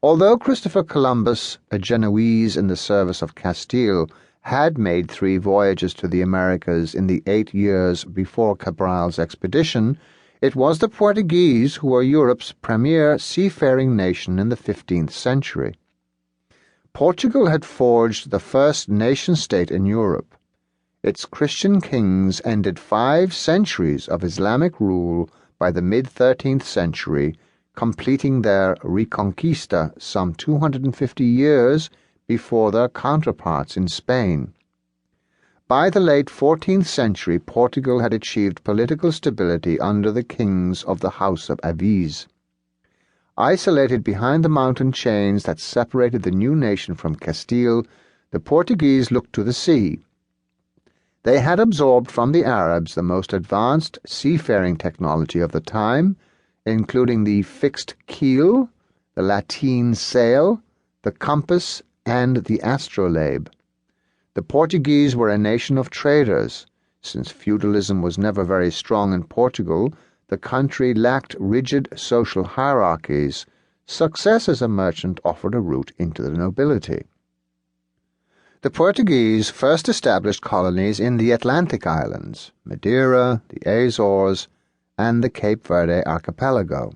Although Christopher Columbus, a Genoese in the service of Castile, had made 3 voyages to the Americas in the 8 years before Cabral's expedition, it was the Portuguese who were Europe's premier seafaring nation in the 15th century. Portugal had forged the first nation-state in Europe. Its Christian kings ended 5 centuries of Islamic rule by the mid-13th century, completing their Reconquista some 250 years before their counterparts in Spain. By the late 14th century, Portugal had achieved political stability under the kings of the House of Aviz. Isolated behind the mountain chains that separated the new nation from Castile, the Portuguese looked to the sea. They had absorbed from the Arabs the most advanced seafaring technology of the time, including the fixed keel, the lateen sail, the compass, and the astrolabe. The Portuguese were a nation of traders. Since feudalism was never very strong in Portugal, the country lacked rigid social hierarchies. Success as a merchant offered a route into the nobility. The Portuguese first established colonies in the Atlantic islands, Madeira, the Azores, and the Cape Verde archipelago.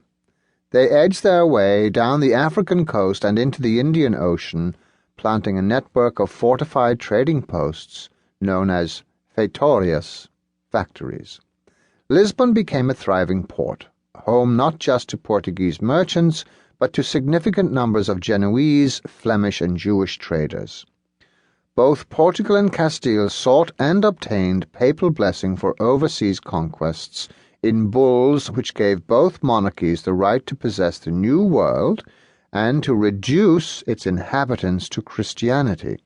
They edged their way down the African coast and into the Indian Ocean, planting a network of fortified trading posts known as feitorias, factories. Lisbon became a thriving port, home not just to Portuguese merchants, but to significant numbers of Genoese, Flemish, and Jewish traders. Both Portugal and Castile sought and obtained papal blessing for overseas conquests in bulls which gave both monarchies the right to possess the New World and to reduce its inhabitants to Christianity.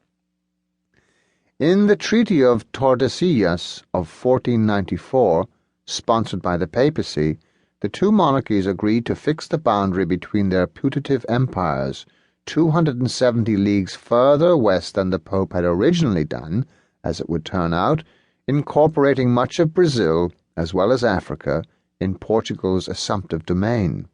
In the Treaty of Tordesillas of 1494, sponsored by the papacy, the 2 monarchies agreed to fix the boundary between their putative empires, 270 leagues further west than the Pope had originally done, as it would turn out, incorporating much of Brazil, as well as Africa, in Portugal's assumptive domain.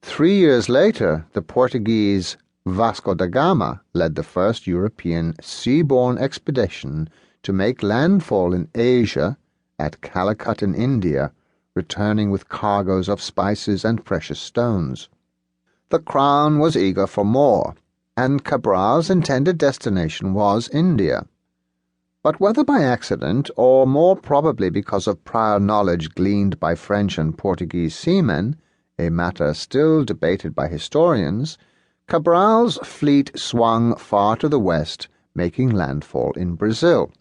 3 years later, the Portuguese Vasco da Gama led the first European seaborne expedition to make landfall in Asia, at Calicut in India, returning with cargoes of spices and precious stones. The crown was eager for more, and Cabral's intended destination was India. But whether by accident, or more probably because of prior knowledge gleaned by French and Portuguese seamen, a matter still debated by historians, Cabral's fleet swung far to the west, making landfall in Brazil.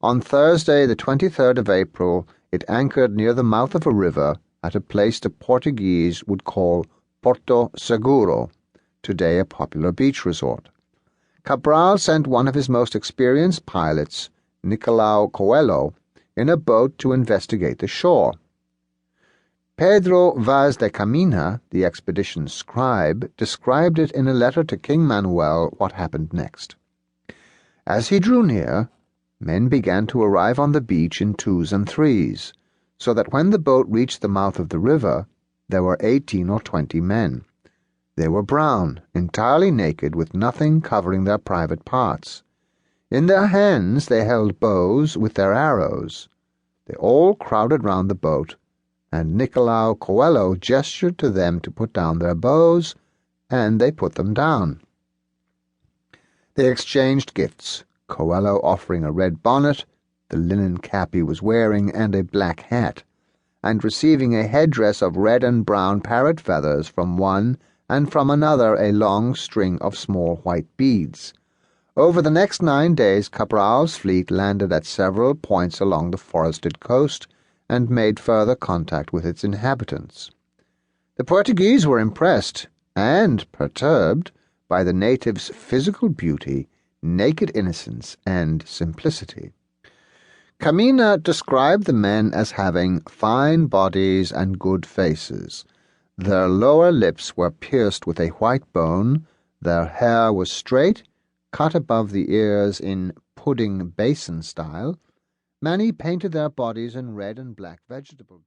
On Thursday, the 23rd of April, it anchored near the mouth of a river at a place the Portuguese would call Porto Seguro, today a popular beach resort. Cabral sent one of his most experienced pilots, Nicolau Coelho, in a boat to investigate the shore. Pedro Vaz de Caminha, the expedition's scribe, described it in a letter to King Manuel what happened next. As he drew near, men began to arrive on the beach in 2s and 3s, so that when the boat reached the mouth of the river, there were 18 or 20 men. They were brown, entirely naked, with nothing covering their private parts. In their hands they held bows with their arrows. They all crowded round the boat, and Nicolau Coelho gestured to them to put down their bows, and they put them down. They exchanged gifts, Coelho offering a red bonnet, the linen cap he was wearing, and a black hat, and receiving a headdress of red and brown parrot feathers from one, and from another a long string of small white beads. Over the next 9 days, Cabral's fleet landed at several points along the forested coast and made further contact with its inhabitants. The Portuguese were impressed and perturbed by the natives' physical beauty, naked innocence, and simplicity. Camina described the men as having fine bodies and good faces. Their lower lips were pierced with a white bone, their hair was straight, cut above the ears in pudding basin style. Many painted their bodies in red and black vegetable dye.